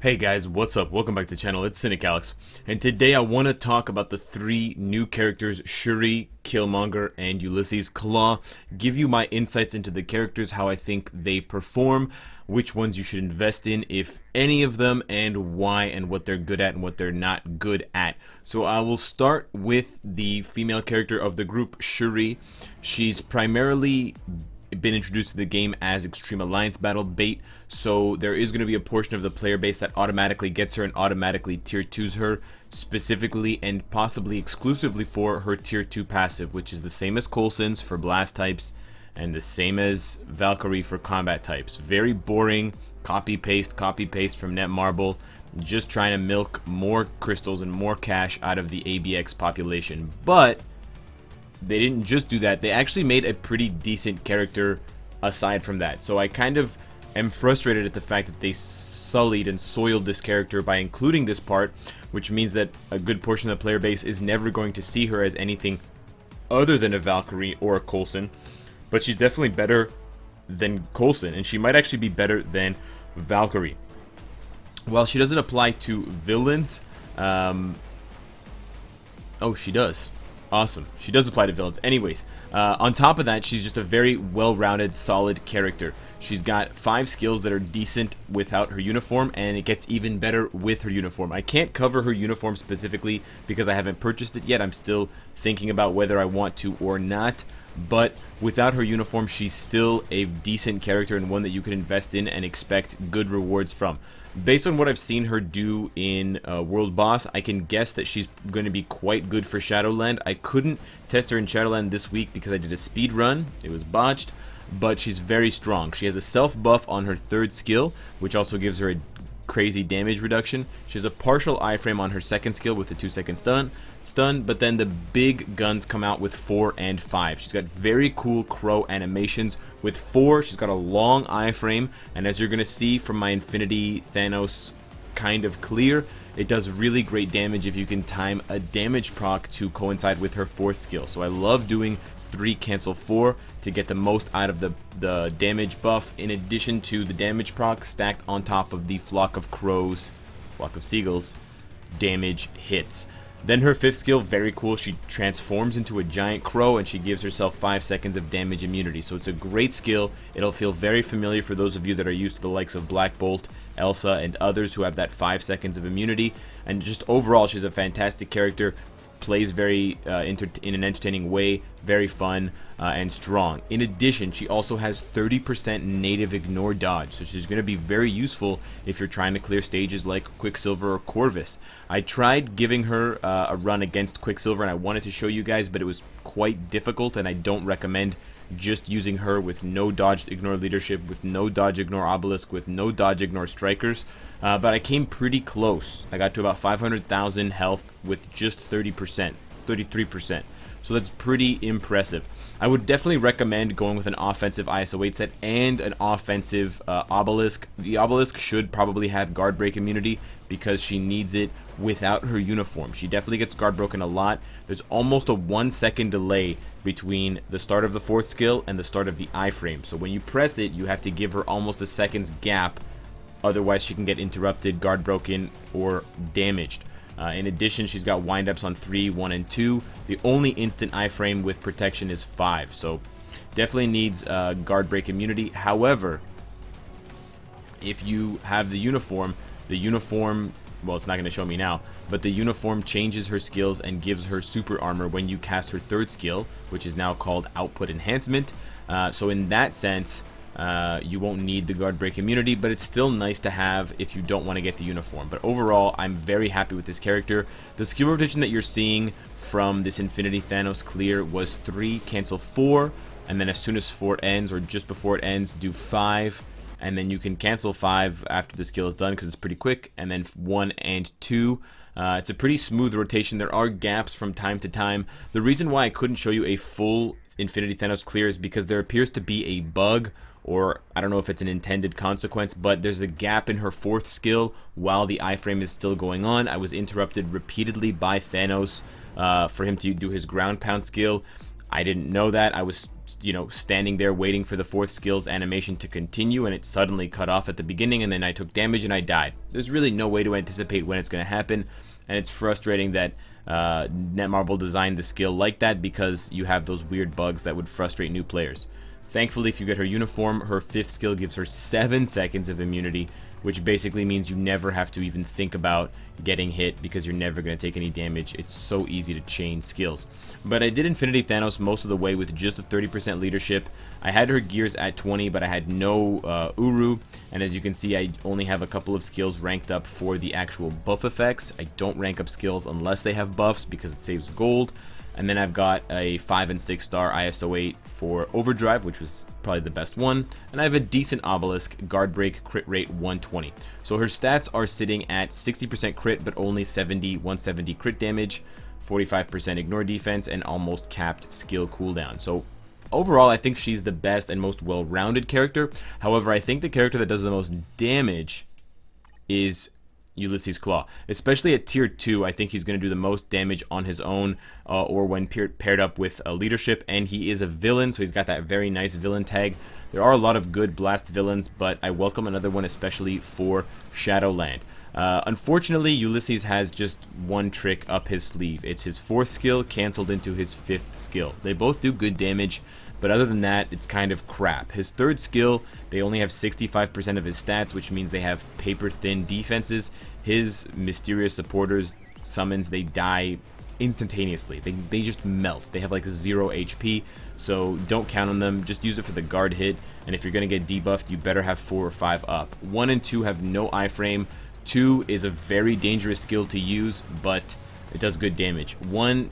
Hey guys, what's up? Welcome back to the channel. It's Cynicalex, and today I want to talk about the three new characters, Shuri, Killmonger, and Ulysses Klaw. Give you my insights into the characters, how I think they perform, which ones you should invest in, if any of them, and why, and what they're good at and what they're not good at. So I will start with the female character of the group, Shuri. She's primarily been introduced to the game as Extreme Alliance battle bait, so there is going to be a portion of the player base that automatically gets her and automatically tier 2s her, specifically and possibly exclusively for her tier 2 passive, which is the same as Coulson's for blast types and the same as Valkyrie for combat types. Very boring, copy paste from Netmarble, just trying to milk more crystals and more cash out of the ABX population. But they didn't just do that, they actually made a pretty decent character aside from that. So I kind of am frustrated at the fact that they sullied and soiled this character by including this part, which means that a good portion of the player base is never going to see her as anything other than a Valkyrie or a Coulson. But she's definitely better than Coulson, and she might actually be better than Valkyrie. While she doesn't apply to villains, oh, she does. Awesome. She does apply to villains. Anyways, on top of that, she's just a very well-rounded, solid character. She's got 5 skills that are decent without her uniform, and it gets even better with her uniform. I can't cover her uniform specifically because I haven't purchased it yet. I'm still thinking about whether I want to or not. But without her uniform, she's still a decent character and one that you can invest in and expect good rewards from. Based on what I've seen her do in World Boss, I can guess that she's going to be quite good for Shadowland. I couldn't test her in Shadowland this week because I did a speed run. It was botched, but she's very strong. She has a self buff on her 3rd skill, which also gives her a crazy damage reduction. She has a partial iframe on her 2nd skill with the 2-second stun, but then the big guns come out with 4 and 5. She's got very cool crow animations. With 4, she's got a long iframe, and as you're going to see from my Infinity Thanos kind of clear, it does really great damage if you can time a damage proc to coincide with her 4th skill. So I love doing 3 cancel 4 to get the most out of the damage buff, in addition to the damage proc stacked on top of the flock of seagulls damage hits. Then her 5th skill, very cool, she transforms into a giant crow and she gives herself 5 seconds of damage immunity. So it's a great skill. It'll feel very familiar for those of you that are used to the likes of Black Bolt, Elsa, and others who have that 5 seconds of immunity. And just overall, she's a fantastic character. Plays very in an entertaining way, very fun and strong. In addition, she also has 30% native ignore dodge, so she's going to be very useful if you're trying to clear stages like Quicksilver or Corvus. I tried giving her a run against Quicksilver and I wanted to show you guys, but it was quite difficult, and I don't recommend just using her with no dodge ignore leadership, with no dodge ignore obelisk, with no dodge ignore strikers. But I came pretty close. I got to about 500,000 health with just 30%, 33%. So that's pretty impressive. I would definitely recommend going with an offensive ISO 8 set and an offensive obelisk. The obelisk should probably have guard break immunity because she needs it without her uniform. She definitely gets guard broken a lot. There's almost a 1-second delay between the start of the 4th skill and the start of the iframe. So when you press it, you have to give her almost a second's gap. Otherwise, she can get interrupted, guard broken, or damaged. In addition, she's got windups on 3, 1, and 2. The only instant iframe with protection is 5. So definitely needs guard break immunity. However, if you have the uniform, well, it's not going to show me now, but the uniform changes her skills and gives her super armor when you cast her 3rd skill, which is now called output enhancement. So in that sense, you won't need the guard break immunity, but it's still nice to have if you don't want to get the uniform. But overall, I'm very happy with this character. The skill rotation that you're seeing from this Infinity Thanos clear was 3, cancel 4, and then as soon as 4 ends, or just before it ends, do 5, and then you can cancel 5 after the skill is done because it's pretty quick, and then 1 and 2. It's a pretty smooth rotation. There are gaps from time to time. The reason why I couldn't show you a full Infinity Thanos clear is because there appears to be a bug, or I don't know if it's an intended consequence, but there's a gap in her 4th skill while the iframe is still going on. I was interrupted repeatedly by Thanos for him to do his ground pound skill. I didn't know that. I was, standing there waiting for the 4th skill's animation to continue, and it suddenly cut off at the beginning, and then I took damage and I died. There's really no way to anticipate when it's going to happen, and it's frustrating that Netmarble designed the skill like that, because you have those weird bugs that would frustrate new players. Thankfully, if you get her uniform, her 5th skill gives her 7 seconds of immunity, which basically means you never have to even think about getting hit, because you're never going to take any damage. It's so easy to chain skills. But I did Infinity Thanos most of the way with just a 30% leadership. I had her gears at 20, but I had no Uru, and as you can see, I only have a couple of skills ranked up for the actual buff effects. I don't rank up skills unless they have buffs, because it saves gold. And then I've got a 5 and 6 star ISO 8 for Overdrive, which was probably the best one. And I have a decent Obelisk, Guard Break, crit rate 120. So her stats are sitting at 60% crit, but only 170 crit damage, 45% ignore defense, and almost capped skill cooldown. So overall, I think she's the best and most well-rounded character. However, I think the character that does the most damage is Ulysses Klaw, especially at tier 2. I think he's going to do the most damage on his own, or when paired up with a leadership, and he is a villain, so he's got that very nice villain tag. There are a lot of good blast villains, but I welcome another one, especially for Shadowland. Unfortunately, Ulysses has just one trick up his sleeve. It's his 4th skill canceled into his 5th skill. They both do good damage, but other than that, it's kind of crap. His 3rd skill, they only have 65% of his stats, which means they have paper-thin defenses. His mysterious supporters summons, they die instantaneously. They just melt. They have like 0 HP, so don't count on them. Just use it for the guard hit, and if you're going to get debuffed, you better have 4 or 5 up. 1 and 2 have no iframe. 2 is a very dangerous skill to use, but it does good damage. 1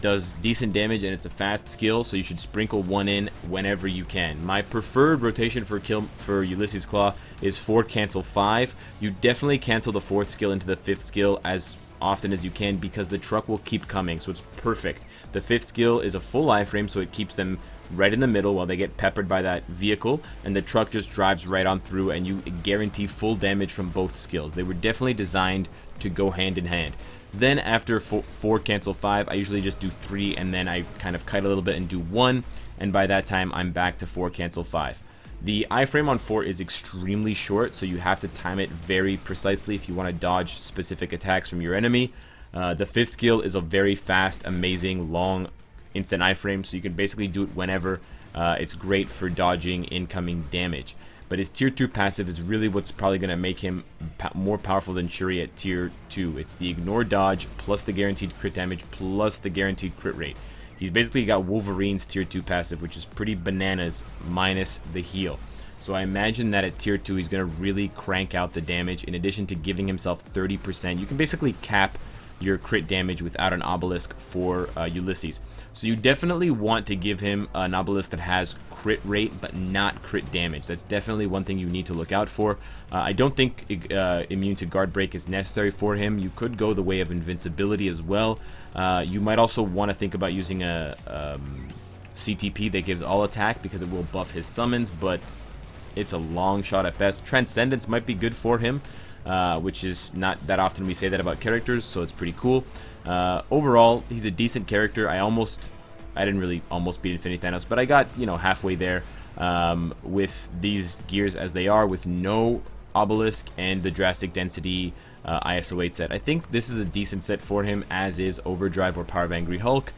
does decent damage, and it's a fast skill, so you should sprinkle 1 in whenever you can. My preferred rotation for Ulysses Klaw is 4 cancel 5. You definitely cancel the 4th skill into the 5th skill as often as you can, because the truck will keep coming, so it's perfect. The 5th skill is a full iframe, so it keeps them right in the middle while they get peppered by that vehicle, and the truck just drives right on through, and you guarantee full damage from both skills. They were definitely designed to go hand in hand. Then after 4 cancel 5, I usually just do 3, and then I kind of kite a little bit and do 1, and by that time I'm back to 4 cancel 5. The iframe on 4 is extremely short, so you have to time it very precisely if you want to dodge specific attacks from your enemy. The 5th skill is a very fast, amazing, long, instant iframe, so you can basically do it whenever. It's great for dodging incoming damage. But his tier 2 passive is really what's probably going to make him more powerful than Shuri at tier 2. It's the ignore dodge plus the guaranteed crit damage plus the guaranteed crit rate. He's basically got Wolverine's tier 2 passive, which is pretty bananas, minus the heal. So I imagine that at tier 2 he's going to really crank out the damage. In addition to giving himself 30%, you can basically cap your crit damage without an obelisk for Ulysses. So you definitely want to give him an obelisk that has crit rate but not crit damage. That's definitely one thing you need to look out for. I don't think immune to guard break is necessary for him. You could go the way of invincibility as well. You might also want to think about using a CTP that gives all attack, because it will buff his summons, but it's a long shot at best. Transcendence might be good for him, which is not that often we say that about characters, so it's pretty cool. Overall, he's a decent character. I didn't really almost beat Infinity Thanos, but I got, halfway there with these gears as they are, with no obelisk and the drastic density ISO 8 set. I think this is a decent set for him, as is Overdrive or Power of Angry Hulk.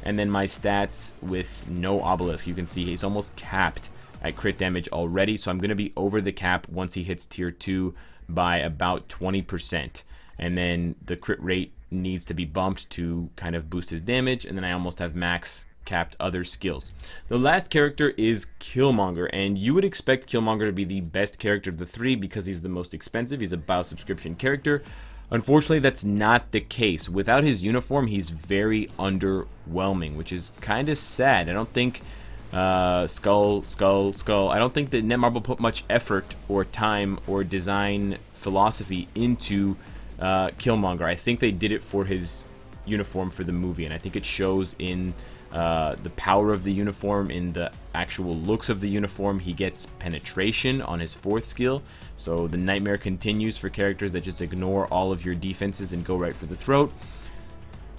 And then my stats with no obelisk, you can see he's almost capped at crit damage already, so I'm going to be over the cap once he hits tier 2 by about 20%, and then the crit rate needs to be bumped to kind of boost his damage, and then I almost have max capped other skills. The last character is Killmonger, and you would expect Killmonger to be the best character of the 3 because he's the most expensive. He's a bio subscription character. Unfortunately, that's not the case. Without his uniform, he's very underwhelming, which is kind of sad. I don't think Skull. I don't think that Netmarble put much effort or time or design philosophy into Killmonger. I think they did it for his uniform for the movie, and I think it shows in the power of the uniform, in the actual looks of the uniform. He gets penetration on his 4th skill, so the nightmare continues for characters that just ignore all of your defenses and go right for the throat.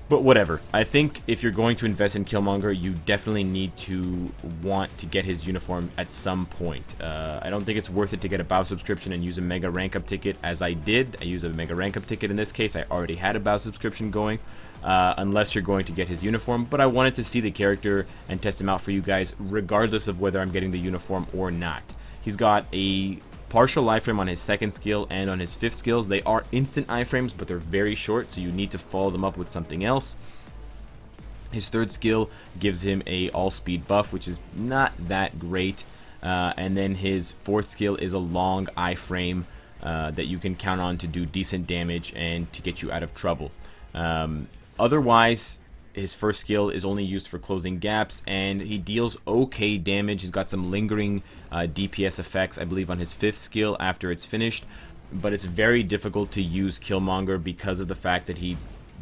But whatever. I think if you're going to invest in Killmonger, you definitely need to want to get his uniform at some point. I don't think it's worth it to get a BOW subscription and use a mega rank up ticket, as I did. I used a mega rank up ticket in this case. I already had a BOW subscription going, unless you're going to get his uniform. But I wanted to see the character and test him out for you guys, regardless of whether I'm getting the uniform or not. He's got a partial iframe on his second skill and on his fifth skills. They are instant iframes, but they're very short, so you need to follow them up with something else. His third skill gives him a all-speed buff, which is not that great. And then his fourth skill is a long iframe that you can count on to do decent damage and to get you out of trouble. Otherwise, his first skill is only used for closing gaps, and he deals okay damage. He's got some lingering DPS effects, I believe, on his fifth skill after it's finished, but it's very difficult to use Killmonger because of the fact that he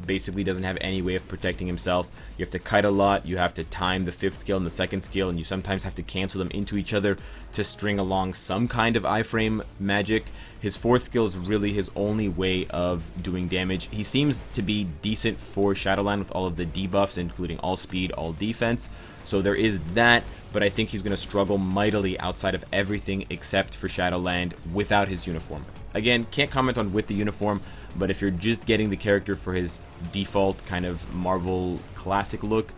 basically doesn't have any way of protecting himself. You have to kite a lot, you have to time the fifth skill and the second skill, and you sometimes have to cancel them into each other to string along some kind of iframe magic. His fourth skill is really his only way of doing damage. He seems to be decent for Shadowland with all of the debuffs, including all speed, all defense, so there is that, but I think he's going to struggle mightily outside of everything except for Shadowland without his uniform. Again, can't comment on with the uniform, but if you're just getting the character for his default kind of Marvel classic look,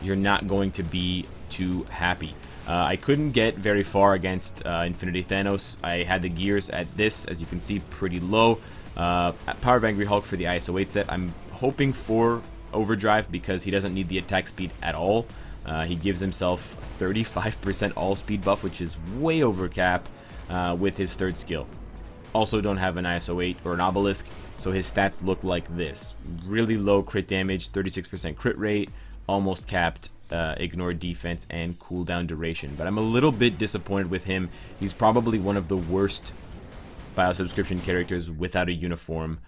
you're not going to be too happy. I couldn't get very far against Infinity Thanos. I had the gears at this, as you can see, pretty low. At Power of Angry Hulk for the ISO 8 set, I'm hoping for Overdrive because he doesn't need the attack speed at all. He gives himself 35% all speed buff, which is way over cap with his third skill. Also don't have an ISO 8 or an obelisk, so his stats look like this. Really low crit damage, 36% crit rate, almost capped ignore defense, and cooldown duration. But I'm a little bit disappointed with him. He's probably one of the worst bio-subscription characters without a uniform,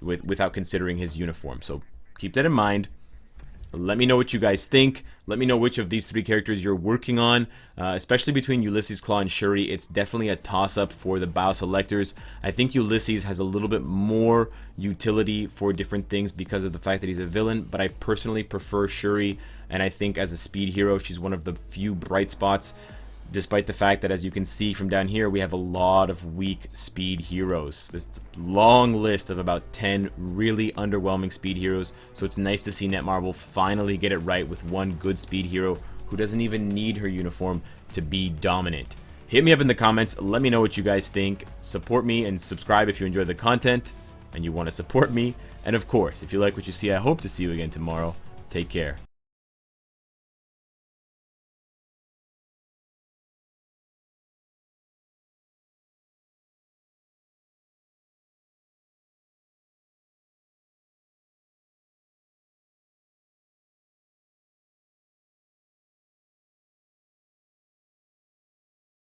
without considering his uniform. So keep that in mind. Let me know what you guys think. Let me know which of these three characters you're working on, especially between Ulysses Klaw and Shuri. It's definitely a toss-up for the BOW selectors. I think Ulysses has a little bit more utility for different things because of the fact that he's a villain, but I personally prefer Shuri, and I think as a speed hero, she's one of the few bright spots, despite the fact that, as you can see from down here, we have a lot of weak speed heroes. This long list of about 10 really underwhelming speed heroes, so it's nice to see Netmarble finally get it right with one good speed hero who doesn't even need her uniform to be dominant. Hit me up in the comments, let me know what you guys think, support me and subscribe if you enjoy the content and you want to support me, and of course, if you like what you see, I hope to see you again tomorrow. Take care.